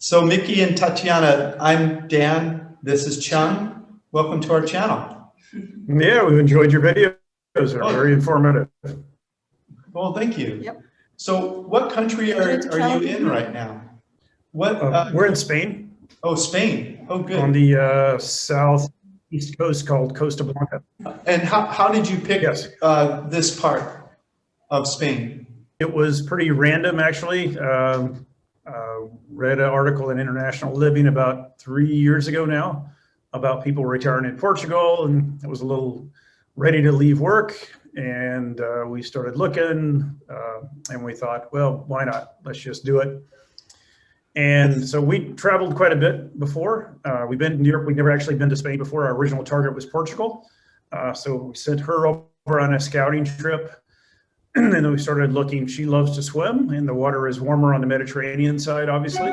So Mickey and Tatiana, I'm Dan. This is Chung. Welcome to our channel. Yeah, we've enjoyed your videos. They're very informative. Well, thank you. Yep. So what country are you in right now? What? We're in Spain. Oh, Spain. Oh, good. On the southeast coast called Costa Blanca. And how did you pick Yes. this part of Spain? It was pretty random, actually. Read an article in International Living about 3 years ago now about people retiring in Portugal, and I was a little ready to leave work, and we started looking, and we thought, well, why not? Let's just do it. And so we traveled quite a bit before. We've been in Europe. We've never actually been to Spain before. Our original target was Portugal. So we sent her over on a scouting trip. And then we started looking. She loves to swim, and the water is warmer on the Mediterranean side, obviously.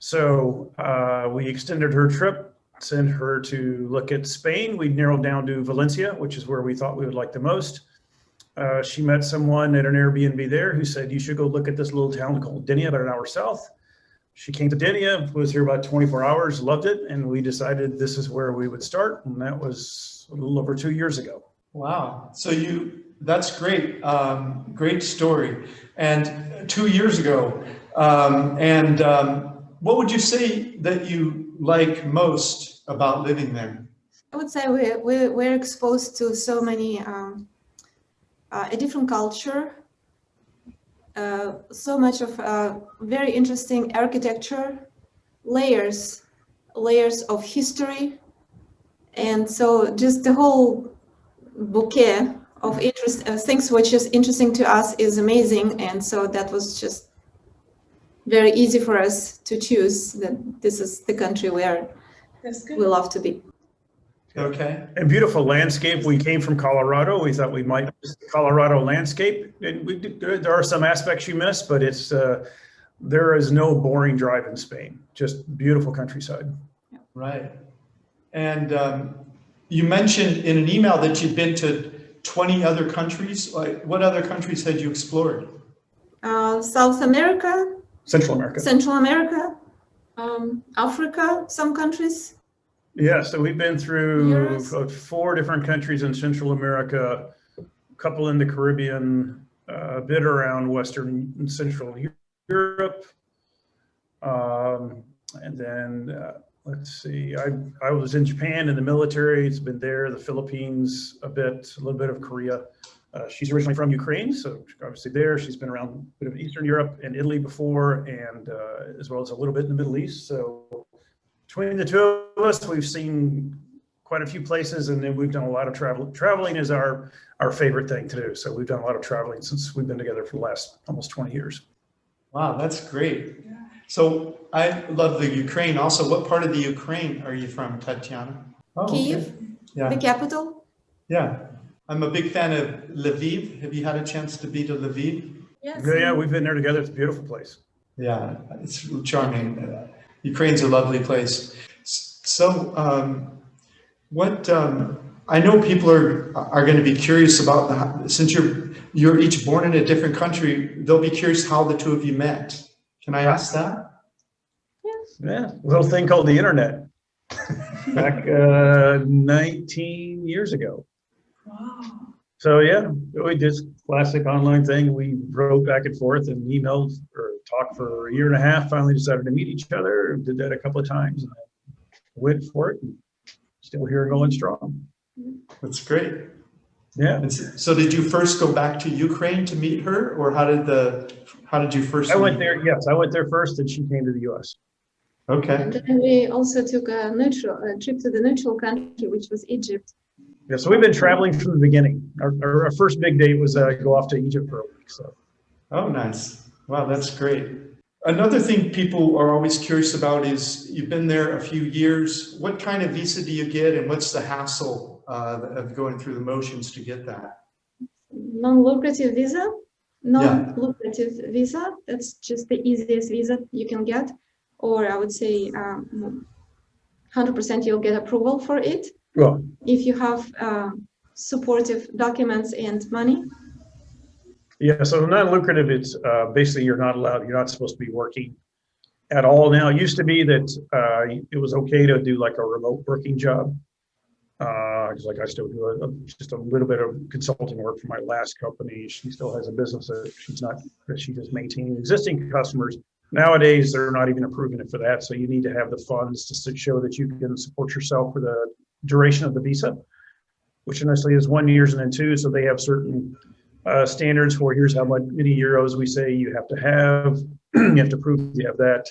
So we extended her trip, sent her to look at Spain. We narrowed down to Valencia, which is where we thought we would like the most. She met someone at an Airbnb there who said, you should go look at this little town called Denia, about an hour south. She came to Denia, was here about 24 hours, loved it, and we decided this is where we would start, and that was a little over 2 years ago. Wow. So that's great. Great story. And 2 years ago, what would you say that you like most about living there? I would say we're exposed to so many, a different culture, so much of very interesting architecture, layers of history. And so just the whole bouquet of things which is interesting to us is amazing. And so that was just very easy for us to choose that this is the country where we love to be. Okay. And beautiful landscape. We came from Colorado. We thought we might miss the Colorado landscape. There are some aspects you miss, but there is no boring drive in Spain. Just beautiful countryside. Right. And you mentioned in an email that you'd been to 20 other countries. Like, what other countries had you explored? South America. Central America. Central America. Africa, some countries. Yeah, so we've been through Europe. 4 different countries in Central America, a couple in the Caribbean, a bit around Western and Central Europe. And then, let's see, I was in Japan in the military. It's been there, the Philippines, a little bit of Korea. She's originally from Ukraine, so obviously there. She's been around a bit of Eastern Europe and Italy before, and as well as a little bit in the Middle East. So between the two of us, we've seen quite a few places, and then we've done a lot of travel. Traveling is our favorite thing to do. So we've done a lot of traveling since we've been together for the last almost 20 years. Wow, that's great. So I love the Ukraine. Also, what part of the Ukraine are you from, Tatiana? Oh, Kyiv, okay. Yeah. the capital. Yeah. I'm a big fan of Lviv. Have you had a chance to be to Lviv? Yes. Yeah, we've been there together. It's a beautiful place. Yeah, it's charming. Ukraine's a lovely place. So I know people are going to be curious about since you're each born in a different country, they'll be curious how the two of you met. Can I ask that? Yes. Yeah, a little thing called the internet. Back 19 years ago. Wow. So yeah, we did classic online thing. We wrote back and forth and emailed or talked for a year and a half. Finally decided to meet each other. Did that a couple of times. And went for it. And still here, going strong. That's great. Yeah. And so did you first go back to Ukraine to meet her, or how did you first? I went there. Yes, I went there first, and she came to the U.S. Okay. And then we also took a trip to the neutral country, which was Egypt. Yeah, so we've been traveling from the beginning. Our first big date was go off to Egypt for a week. So. Oh, nice. Wow, that's great. Another thing people are always curious about is you've been there a few years. What kind of visa do you get, and what's the hassle of going through the motions to get that? Non-lucrative visa. Non-lucrative visa. That's just the easiest visa you can get. Or I would say 100% you'll get approval for it. Well, if you have supportive documents and money. Yeah, so non-lucrative, it's basically you're not supposed to be working at all now. It used to be that it was okay to do like a remote working job. Because like I still do just a little bit of consulting work for my last company. She still has a business that she's just maintaining existing customers. Nowadays, they're not even approving it for that. So you need to have the funds to show that you can support yourself for the duration of the visa, which initially is 1 year and then 2. So they have certain standards for here's how many euros we say you have to have. You have to prove you have that.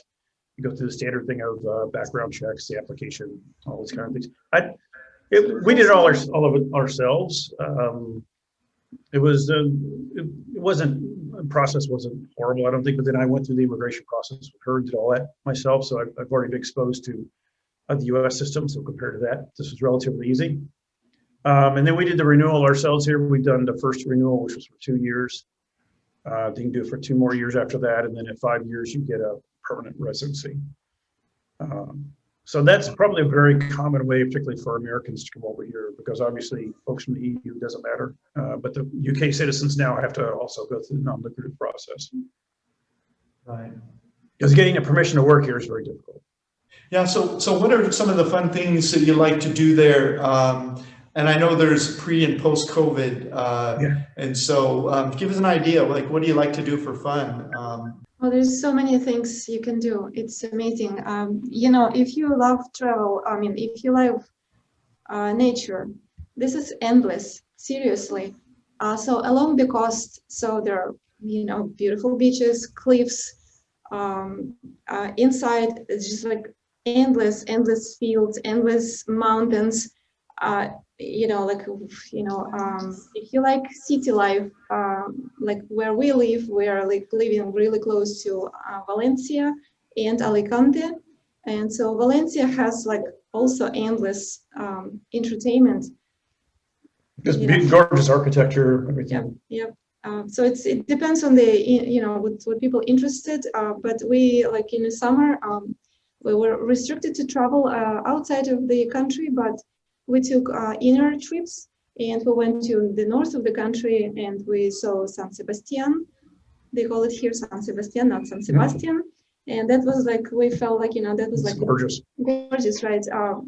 You go through the standard thing of background checks, the application, all those kind of things. We did all of it ourselves. The process wasn't horrible, I don't think, but then I went through the immigration process with her and did all that myself. So I've already been exposed to the US system. So compared to that, this was relatively easy. And then we did the renewal ourselves here. We've done the first renewal, which was for 2 years. You can do it for 2 more years after that. And then at 5 years, you get a permanent residency. So that's probably a very common way, particularly for Americans to come over here, because obviously folks from the EU doesn't matter. But the UK citizens now have to also go through the non-lucrative process. Right. Because getting a permission to work here is very difficult. Yeah, so what are some of the fun things that you like to do there? And I know there's pre and post COVID. And so give us an idea, like what do you like to do for fun? Well, there's so many things you can do. It's amazing. You know, if you love travel, I mean, if you love nature, this is endless, seriously. So along the coast, so there are, you know, beautiful beaches, cliffs, inside it's just like endless fields, endless mountains. You know, like, you know, if you like city life, like where we live, we are like living really close to Valencia and Alicante. And so Valencia has like also endless entertainment. Just gorgeous architecture, everything. Yeah. So it depends on the, you know, what people interested. But we, like in the summer, we were restricted to travel outside of the country, but we took inner trips and we went to the north of the country and we saw San Sebastian. They call it here San Sebastian, not San Sebastian. And that was like, we felt like, you know, that was like gorgeous, right?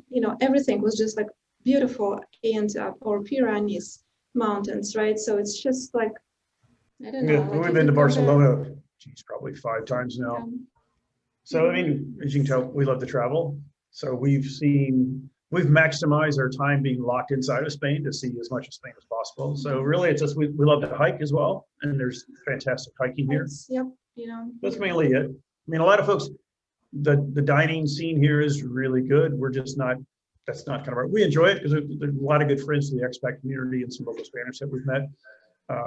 You know, everything was just like beautiful, and or Pyrenees mountains, right? So it's just like, I don't know. Like we've been to Barcelona, geez, probably 5 times now. So, I mean, as you can tell, we love to travel. So we've maximized our time being locked inside of Spain to see as much of Spain as possible. So really, it's just, we love to hike as well. And there's fantastic hiking here. Yep, you know. That's mainly it. I mean, a lot of folks, the dining scene here is really good. We're just not, that's not kind of our, we enjoy it because there's a lot of good friends in the expat community and some local Spanish that we've met.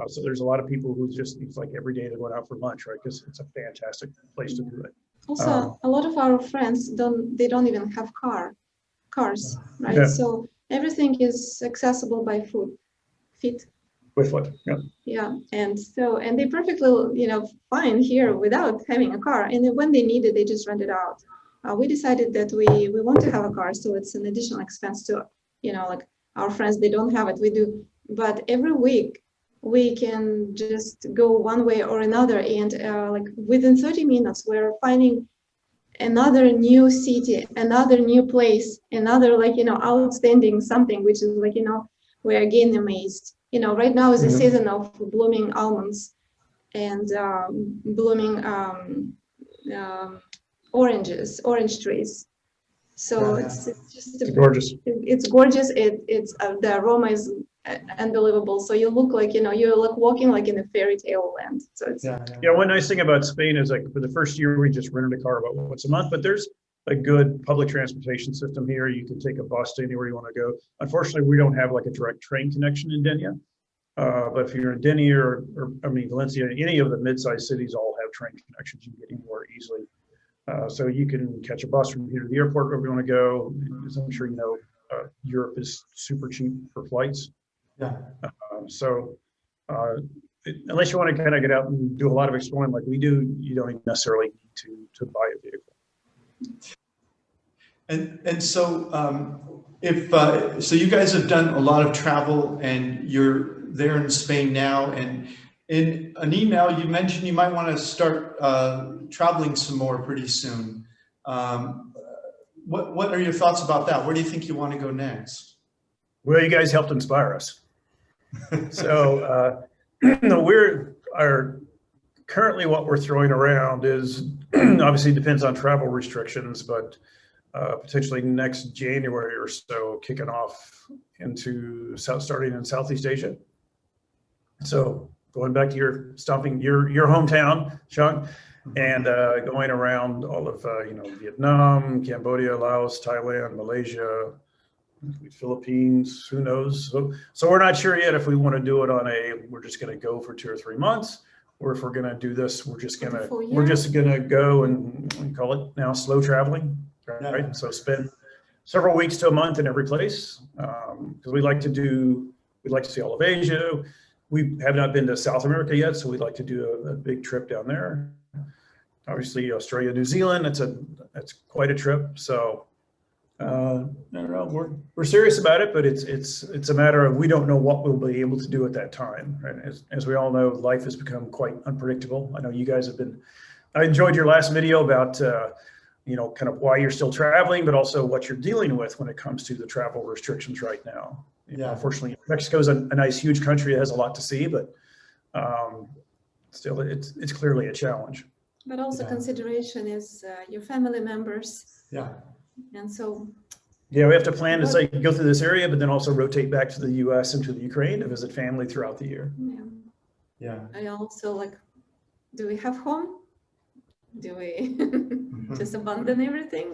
So there's a lot of people who just, it's like every day they're going out for lunch, right? Because it's a fantastic place to do it. Also, a lot of our friends don't even have cars, right? Yeah. So everything is accessible by feet. With foot, yeah. Yeah, and they perfectly, you know, fine here without having a car. And then when they need it, they just rent it out. We decided that we want to have a car, so it's an additional expense to, you know, like our friends, they don't have it, we do. But every week we can just go one way or another, and like within 30 minutes, we're finding another new city, another new place, another, like, you know, outstanding something, which is like, you know, we're again amazed. You know, right now is the season of blooming almonds and blooming orange trees. So it's just gorgeous. It's gorgeous. It's the aroma is unbelievable. So you look like, you know, you're like walking like in a fairy tale land. So it's one nice thing about Spain is, like, for the first year we just rented a car about once a month, but there's a good public transportation system here. You can take a bus to anywhere you want to go. Unfortunately, we don't have like a direct train connection in Denia. But if you're in Denia or I mean Valencia, any of the mid-sized cities all have train connections. You can get anywhere easily. So you can catch a bus from here to the airport wherever you want to go. As I'm sure you know, Europe is super cheap for flights. Yeah. Unless you want to kind of get out and do a lot of exploring like we do, you don't necessarily need to buy a vehicle. And so so you guys have done a lot of travel and you're there in Spain now, and in an email you mentioned you might want to start traveling some more pretty soon. What are your thoughts about that? Where do you think you want to go next? Well, you guys helped inspire us. So currently what we're throwing around is obviously depends on travel restrictions, but potentially next January or so, kicking off into starting in Southeast Asia. So going back to your hometown, Sean, and going around all of Vietnam, Cambodia, Laos, Thailand, Malaysia, Philippines, who knows? So we're not sure yet if we want to do it on we're just going to go for 2 or 3 months, or if we're going to do this, we're just going to go and call it now slow traveling, right? Yeah. So spend several weeks to a month in every place, because we'd like to see all of Asia. We have not been to South America yet, so we'd like to do a big trip down there. Obviously, Australia, New Zealand, that's quite a trip. So I don't know, we're serious about it, but it's a matter of we don't know what we'll be able to do at that time. Right? As we all know, life has become quite unpredictable. I know you guys have been. I enjoyed your last video about kind of why you're still traveling, but also what you're dealing with when it comes to the travel restrictions right now. Yeah. Unfortunately, Mexico is a nice, huge country. It has a lot to see, but still, it's clearly a challenge. But also consideration is your family members. Yeah. And so. Yeah, we have to plan to say go through this area, but then also rotate back to the U.S. and to the Ukraine to visit family throughout the year. Yeah. Yeah. I also do we have home? Do we just abandon everything?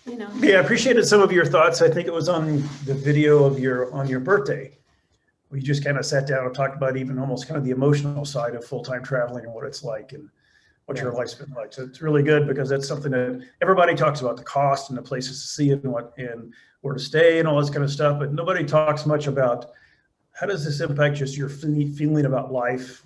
Yeah, I appreciated some of your thoughts. I think it was on the video of on your birthday. We just kind of sat down and talked about even almost kind of the emotional side of full-time traveling and what it's like and what your life's been like. So it's really good because that's something that everybody talks about, the cost and the places to see it and where to stay and all this kind of stuff. But nobody talks much about how does this impact just your feeling about life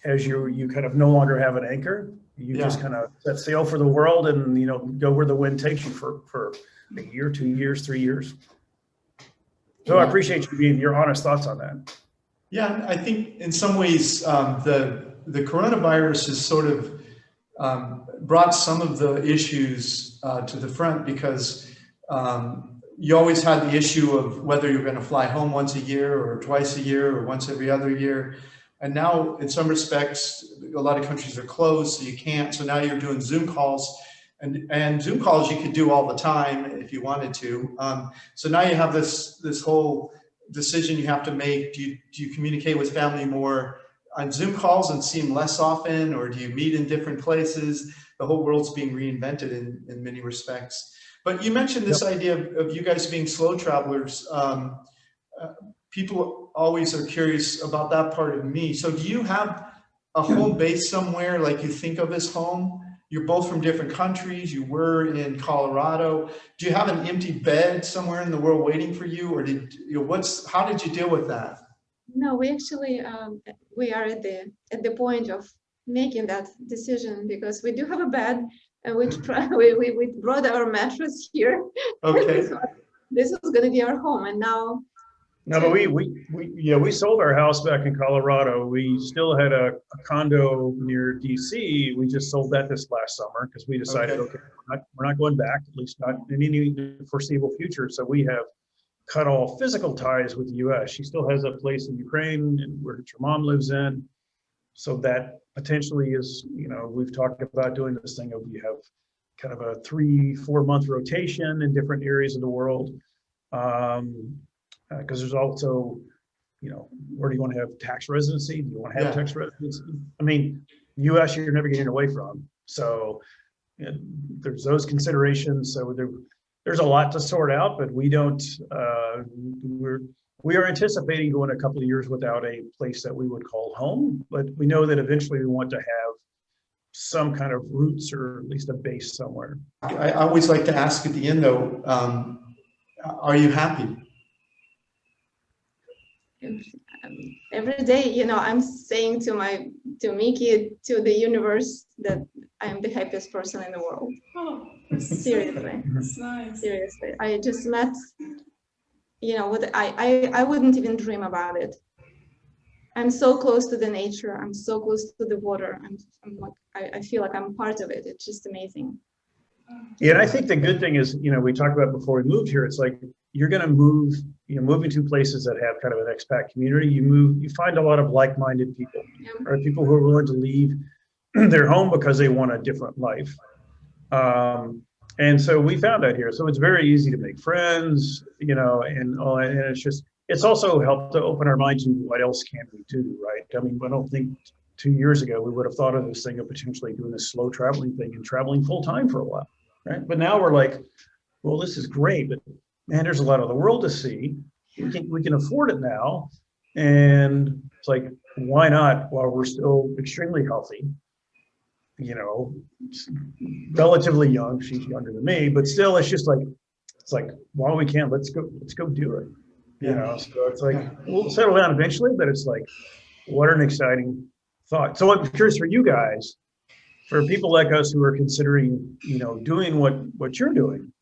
as you kind of no longer have an anchor. You just kind of set sail for the world and, go where the wind takes you for a year, 2 years, 3 years. So I appreciate you your honest thoughts on that. Yeah, I think in some ways the coronavirus has sort of brought some of the issues to the front because you always had the issue of whether you're going to fly home once a year or twice a year or once every other year. And now in some respects, a lot of countries are closed, so you can't. So now you're doing Zoom calls and Zoom calls you could do all the time if you wanted to. So now you have this whole decision you have to make. Do you communicate with family more on Zoom calls and see them less often, or do you meet in different places? The whole world's being reinvented in many respects. But you mentioned this idea of you guys being slow travelers. People always are curious about that part of me. So do you have a home base somewhere like you think of as home? You're both from different countries. You were in Colorado. Do you have an empty bed somewhere in the world waiting for you, or how did you deal with that? No, we actually we are at the point of making that decision because we do have a bed and we brought our mattress here. Okay. So this was going to be our home, and now. No, but we sold our house back in Colorado. We still had a condo near DC. We just sold that this last summer because we decided, okay, we're not going back, at least not in any foreseeable future. So we have cut all physical ties with the U.S. She still has a place in Ukraine and where her mom lives in. So that potentially is, we've talked about doing this thing of we have kind of a 3-4 month rotation in different areas of the world. Because there's also, where do you want to have tax residency? Do you want to have tax residency? I mean, U.S. you're never getting away from. So there's those considerations. So there's a lot to sort out, but we don't. We are anticipating going a couple of years without a place that we would call home. But we know that eventually we want to have some kind of roots or at least a base somewhere. I always like to ask at the end, though, are you happy? Every day, I'm saying to Mickey, to the universe that I am the happiest person in the world. Oh, seriously, that's nice. Seriously, I just met. I wouldn't even dream about it. I'm so close to the nature. I'm so close to the water. I feel like I'm part of it. It's just amazing. Yeah, and I think the good thing is, we talked about before we moved here, it's like you're going to move, moving to places that have kind of an expat community, you find a lot of like-minded people, right? People who are willing to leave their home because they want a different life. And so we found that here. So it's very easy to make friends, and it's also helped to open our mind to what else can we do, right? I mean, I don't think 2 years ago we would have thought of this thing of potentially doing this slow traveling thing and traveling full time for a while, right? But now we're like, well, this is great, but man, there's a lot of the world to see. We can afford it now. And it's like, why not while we're still extremely healthy? Relatively young. She's younger than me, but still, it's like, while we can, let's go do it. So it's like, we'll settle down eventually, but it's like, what an exciting thought. So I'm curious for you guys, for people like us who are considering, doing what you're doing,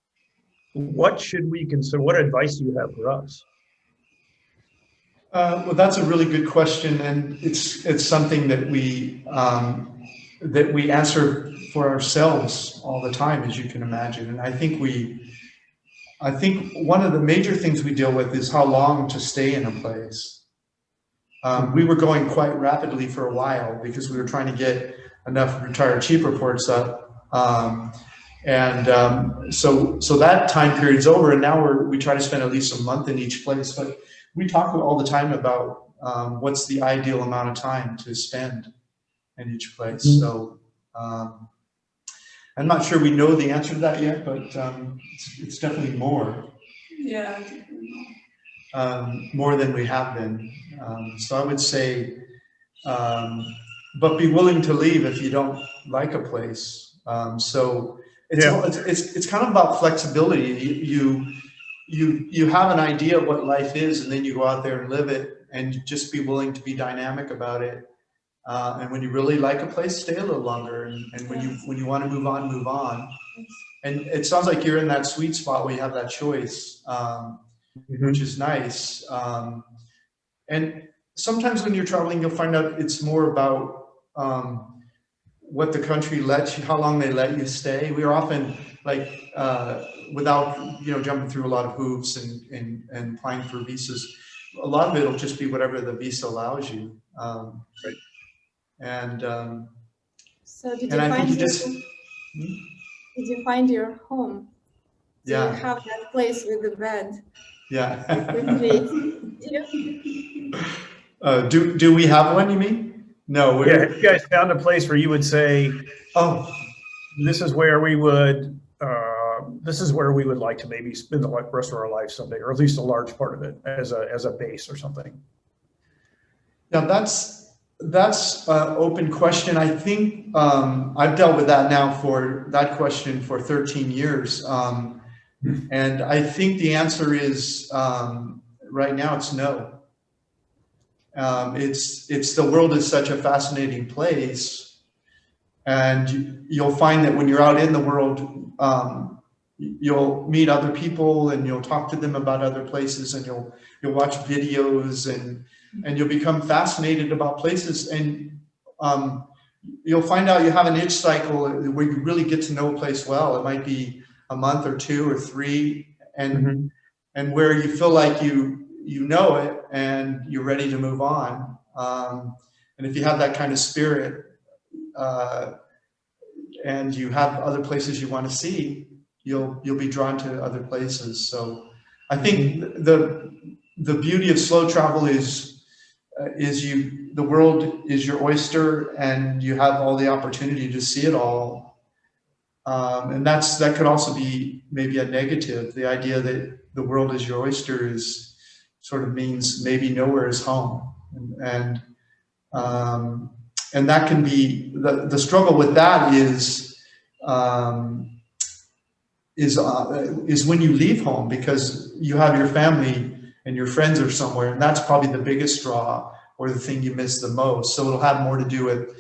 what should we consider? What advice do you have for us? Well, that's a really good question, and it's something that we answer for ourselves all the time, as you can imagine. And I think one of the major things we deal with is how long to stay in a place. We were going quite rapidly for a while because we were trying to get enough retired cheap reports up. So that time period's over, and now we try to spend at least a month in each place. But we talk all the time about what's the ideal amount of time to spend in each place. Mm-hmm. So I'm not sure we know the answer to that yet, but it's definitely more. Yeah. More than we have been. So I would say, but be willing to leave if you don't like a place. So it's kind of about flexibility. You have an idea of what life is, and then you go out there and live it, and just be willing to be dynamic about it. And when you really like a place, stay a little longer. And when you want to move on, move on. And it sounds like you're in that sweet spot where you have that choice, which is nice. And sometimes when you're traveling, you'll find out it's more about what the country lets you, how long they let you stay. We are often like, without jumping through a lot of hoops and applying for visas, a lot of it will just be whatever the visa allows you. Right. And so did you find your home? Do you have that place with the bed? Yeah. Do we have one, you mean? No. Have you guys found a place where you would say, oh, this is where we would like to maybe spend the rest of our life someday, or at least a large part of it as a base or something? Now that's an open question. I think I've dealt with that question for 13 years. And I think the answer is right now it's no. The world is such a fascinating place, and you'll find that when you're out in the world, you'll meet other people and you'll talk to them about other places, and you'll watch videos and you'll become fascinated about places, and you'll find out you have an itch cycle where you really get to know a place well. It might be a month or 2 or 3, and where you feel like you know it and you're ready to move on. And if you have that kind of spirit, and you have other places you want to see, you'll be drawn to other places. So I think the beauty of slow travel is the world is your oyster, and you have all the opportunity to see it all. And that could also be maybe a negative. The idea that the world is your oyster sort of means maybe nowhere is home, and that can be the struggle with that is when you leave home, because you have your family and your friends are somewhere, and that's probably the biggest draw, or the thing you miss the most. So it'll have more to do with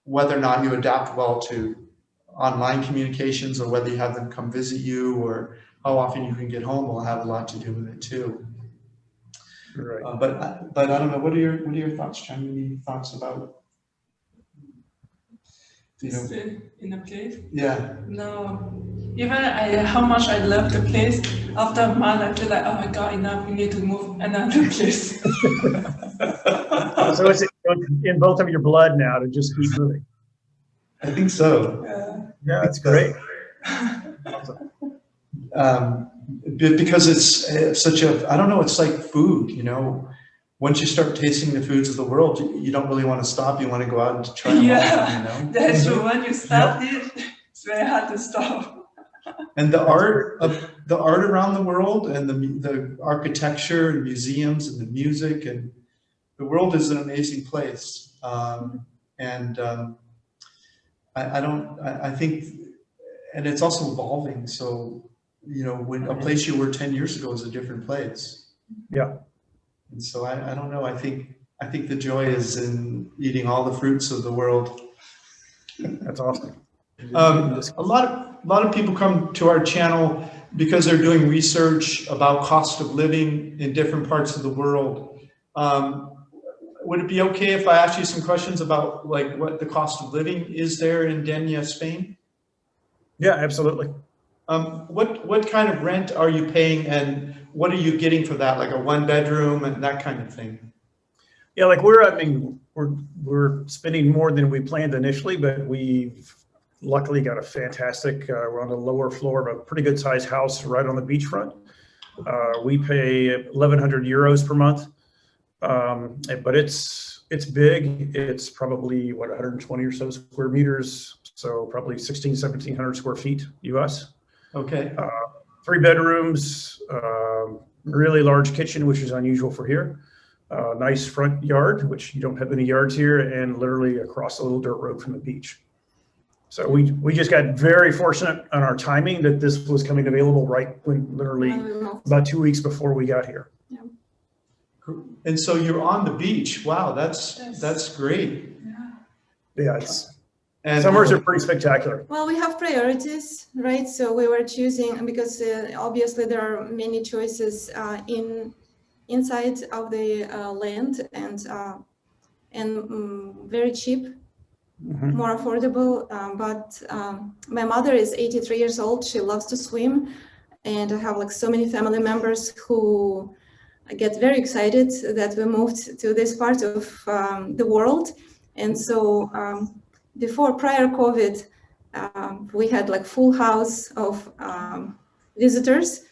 whether or not you adapt well to online communications, or whether you have them come visit you, or how often you can get home will have a lot to do with it too. Right. But I don't know. What are your thoughts, Chen? Any thoughts about You know? Stay in a place? Yeah. No. Even how much I love the place, after a month I feel like, oh my God, enough, we need to move another place. So it's in both of your blood now to just keep moving. I think so. Yeah, that's great. Because it's such a, I don't know, it's like food, you know. Once you start tasting the foods of the world, you don't really want to stop. You want to go out and try them all, you know? That's true. When you start it, it's very hard to stop. And the art around the world, and the architecture and museums and the music, and the world is an amazing place. I think, and it's also evolving. So, you know, when a place you were 10 years ago is a different place. Yeah. And so I don't know. I think the joy is in eating all the fruits of the world. That's awesome. A lot of people come to our channel because they're doing research about cost of living in different parts of the world. Would it be okay if I ask you some questions about like what the cost of living is there in Denia, Spain? Yeah, absolutely. What kind of rent are you paying, and what are you getting for that? Like a 1-bedroom and that kind of thing? Yeah, like we're spending more than we planned initially, but we've luckily got a fantastic, we're on the lower floor of a pretty good sized house right on the beachfront. We pay 1,100 euros per month, but it's big. It's probably what, 120 or so square meters. So probably 1,700 square feet US. Okay. 3 bedrooms, really large kitchen, which is unusual for here. Nice front yard, which you don't have any yards here, and literally across a little dirt road from the beach. So we just got very fortunate on our timing that this was coming available right when, literally about 2 weeks before we got here. Yeah. And so you're on the beach. Wow, that's great. Yeah, and summers are pretty spectacular. Well, we have priorities, right? So we were choosing because obviously there are many choices inside of the land and very cheap, more affordable. But my mother is 83 years old. She loves to swim, and I have like so many family members who get very excited that we moved to this part of the world. And so prior COVID, we had like full house of visitors,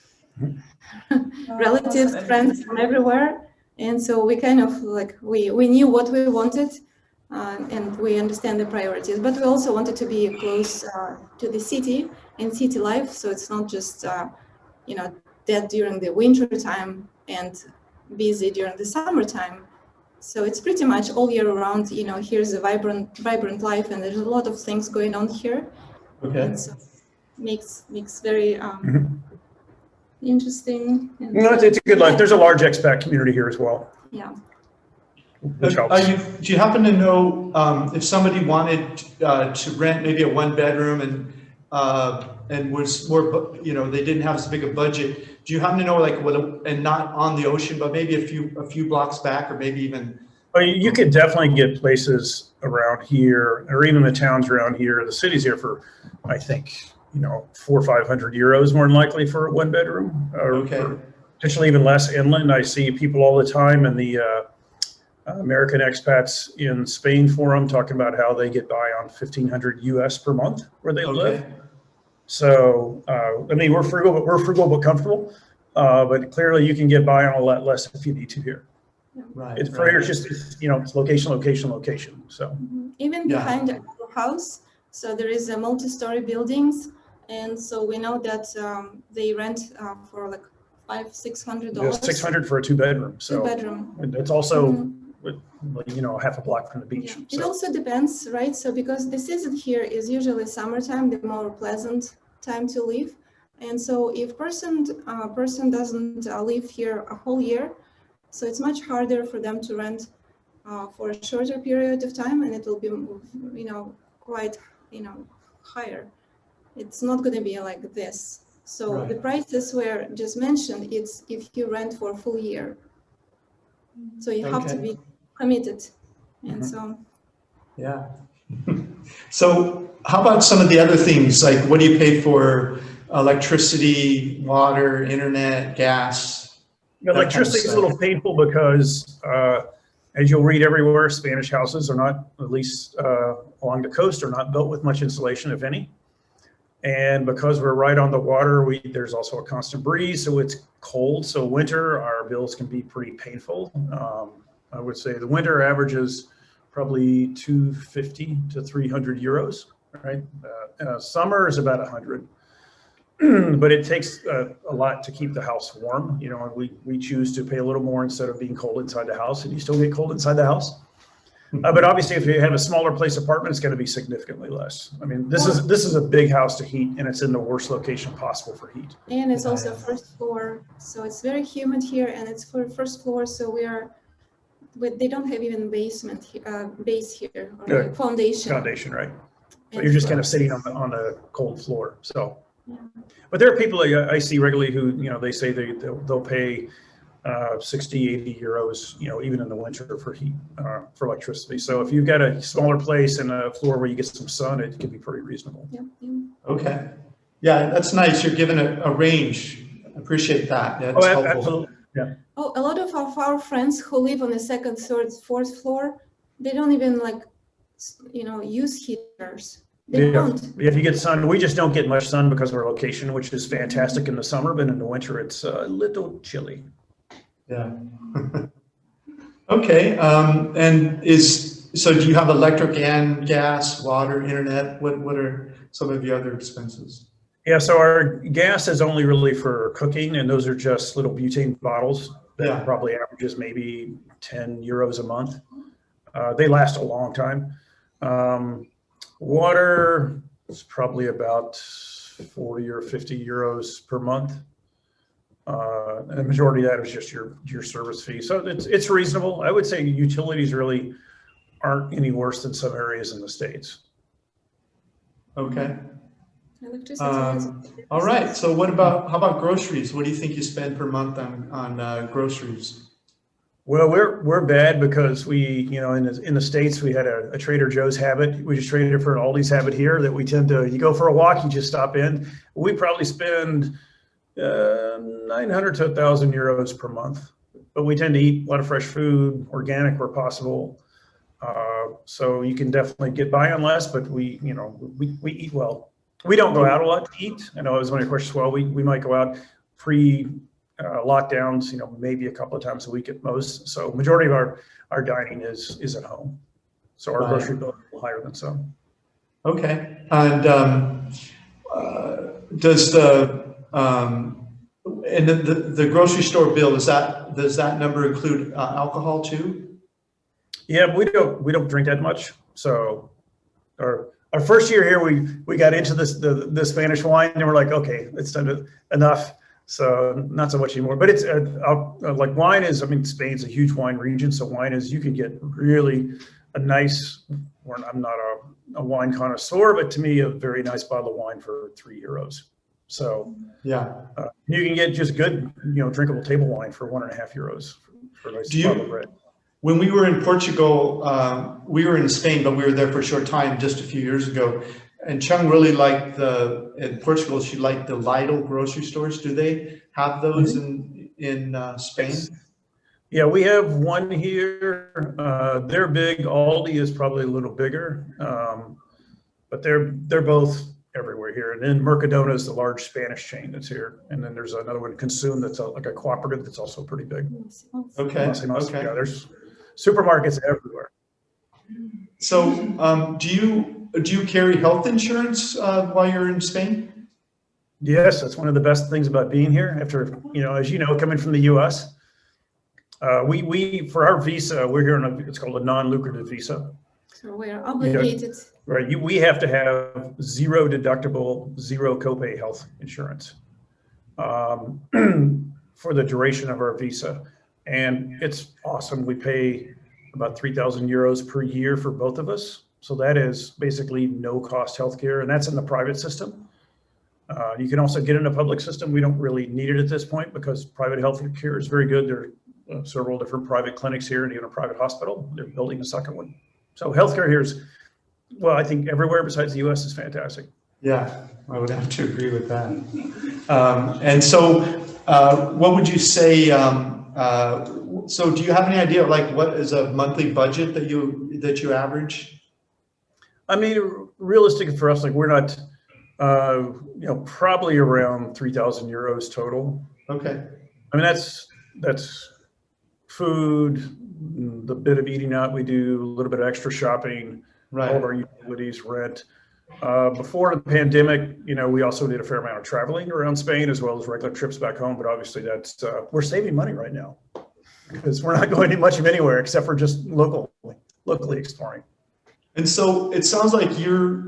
relatives, friends from everywhere. And so we kind of like, we knew what we wanted and we understand the priorities, but we also wanted to be close to the city and city life. So it's not just, you know, dead during the winter time and busy during the summertime. So it's pretty much all year round, you know, here's a vibrant life, and there's a lot of things going on here. Okay. And so makes very interesting. And, it's a good life. There's a large expat community here as well. Yeah. Which helps. Do you happen to know if somebody wanted to rent maybe a 1-bedroom and was more, you know, they didn't have as big a budget? Do you happen to know like and not on the ocean, but maybe a few blocks back, or maybe even? Well, you could definitely get places around here, or even the towns around here, the cities here for, I think, you know, 400 or 500 euros more than likely for a 1-bedroom, or potentially even less inland. I see people all the time in the American expats in Spain forum talking about how they get by on 1,500 US per month where they live. So, I mean, we're frugal but comfortable. But clearly, you can get by on a lot less if you need to here. Right. It's just, you know, it's location. So even behind our house, so there is a multi-story buildings, and so we know that they rent for like $500-600. Yeah, $600 for a 2-bedroom. So 2-bedroom. And it's also, you know, half a block from the beach. Yeah. It also depends, right? So because the season here is usually summertime, the more pleasant time to live. And so if person doesn't live here a whole year, so it's much harder for them to rent for a shorter period of time, and it will be, you know, quite, you know, higher. It's not going to be like this. So the prices were just mentioned, it's if you rent for a full year. So you have to be committed. And so. Yeah. So how about some of the other things? Like, what do you pay for electricity, water, internet, gas? Electricity is a little painful because, as you'll read everywhere, Spanish houses are not, at least along the coast, are not built with much insulation, if any. And because we're right on the water, there's also a constant breeze, so it's cold. So winter, our bills can be pretty painful. I would say the winter average is probably 250 to 300 euros, right? Summer is about 100. But it takes a lot to keep the house warm, you know, and we choose to pay a little more instead of being cold inside the house, and you still get cold inside the house. But obviously, if you have a smaller place apartment, it's going to be significantly less. I mean, this is a big house to heat, and it's in the worst location possible for heat. And it's also first floor, so it's very humid here, and it's for first floor, so they don't have even basement base here, or like foundation, right? So you're just kind of sitting on the cold floor. So, yeah. But there are people I see regularly who, you know, they say they'll pay 60, 80 euros, you know, even in the winter for heat, for electricity. So if you've got a smaller place and a floor where you get some sun, it can be pretty reasonable. Yeah. Okay. Yeah, that's nice. You're given a range. I appreciate that. That's helpful. Absolutely. Yeah. Oh, a lot of our friends who live on the second, third, fourth floor, they don't even use heaters. They don't. If you get sun, we just don't get much sun because of our location, which is fantastic in the summer, but in the winter, it's a little chilly. Yeah. Okay. So do you have electric and gas, water, internet? What are some of the other expenses? Yeah, so our gas is only really for cooking, and those are just little butane bottles that probably averages maybe 10 euros a month. They last a long time. Water is probably about 40 or 50 euros per month. And the majority of that is just your service fee. So it's reasonable. I would say utilities really aren't any worse than some areas in the States. Okay. All right. So how about groceries? What do you think you spend per month on groceries? Well, we're bad because in the States, we had a Trader Joe's habit. We just traded it for an Aldi's habit here that we tend to, you go for a walk, you just stop in. We probably spend 900 to 1,000 euros per month, but we tend to eat a lot of fresh food, organic where possible. So you can definitely get by on less, but we eat well. We don't go out a lot to eat. I know it was one of your questions. Well, we might go out lockdowns, maybe a couple of times a week at most. So majority of our dining is at home. So our grocery bill is a little higher than some. Okay. And does the grocery store bill, does that number include alcohol too? Yeah, we don't drink that much. So our first year here, we got into the Spanish wine, and we're like, okay, it's enough. So not so much anymore. But it's like wine is. I mean, Spain's a huge wine region, so wine is, you can get really a nice. I'm not a wine connoisseur, but to me, a very nice bottle of wine for 3 euros. So yeah, you can get just good, drinkable table wine for 1.5 euros for a nice bottle of bread. When we were in Portugal, we were in Spain, but we were there for a short time just a few years ago. And Chung really liked in Portugal, she liked the Lidl grocery stores. Do they have those in Spain? Yeah, we have one here. They're big. Aldi is probably a little bigger, but they're both everywhere here. And then Mercadona is the large Spanish chain that's here. And then there's another one, Consum, that's like a cooperative that's also pretty big. Okay. Yeah, there's supermarkets everywhere. So do you carry health insurance while you're in Spain? Yes, that's one of the best things about being here. After, as you know, coming from the US, we for our visa, we're here on it's called a non-lucrative visa. So we're obligated. Right. We have to have 0 deductible, 0 copay health insurance for the duration of our visa. And it's awesome. We pay about 3,000 euros per year for both of us. So that is basically no cost healthcare, and that's in the private system. You can also get in a public system. We don't really need it at this point because private healthcare is very good. There are several different private clinics here and even a private hospital. They're building a second one. So healthcare here is well, I think everywhere besides the US is fantastic. Yeah, I would have to agree with that. And so, what would you say? So, do you have any idea, like, what is a monthly budget that you average? I mean, realistic for us, like we're not, you know, probably around 3,000 euros total. Okay. I mean, that's food, the bit of eating out we do, a little bit of extra shopping, Right. all of our utilities, rent. Before the pandemic, you know, we also did a fair amount of traveling around Spain as well as regular trips back home. But obviously, that's we're saving money right now because we're not going much of anywhere except for just locally exploring. And so it sounds like you're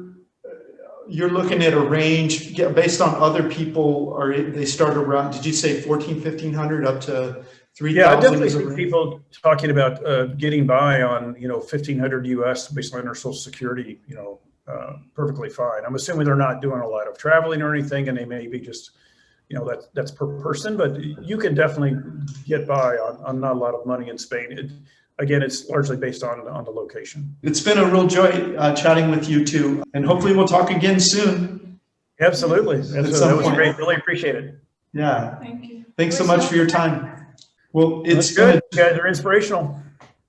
looking at a range based on other people, or they start around, did you say 1,500 up to 3,000? Yeah, I definitely see people talking about getting by on, you know, 1,500 US based on their Social Security, you know, perfectly fine. I'm assuming they're not doing a lot of traveling or anything, and they may be just, you know, that's per person, but you can definitely get by on not a lot of money in Spain. Again, it's largely based on the location. It's been a real joy chatting with you two, and hopefully we'll talk again soon. Absolutely. That was great. Really appreciate it. Yeah. Thank you. Thanks so much for your time. Well, it's good. You guys are inspirational.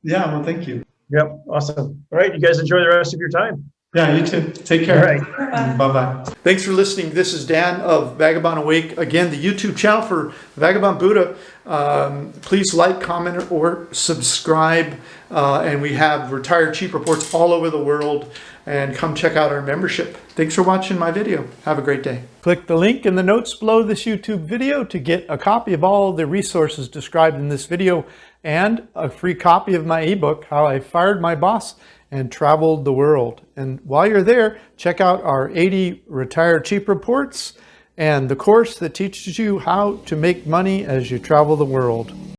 Yeah, well, thank you. Yep. Awesome. All right. You guys enjoy the rest of your time. Yeah, you too. Take care. All right. Bye-bye. Thanks for listening. This is Dan of Vagabond Awake. Again, the YouTube channel for Vagabond Buddha. Please like, comment, or subscribe. And we have retired cheap reports all over the world. And come check out our membership. Thanks for watching my video. Have a great day. Click the link in the notes below this YouTube video to get a copy of all the resources described in this video and a free copy of my ebook, How I Fired My Boss and Traveled the World. And while you're there, check out our 80 retired cheap reports and the course that teaches you how to make money as you travel the world.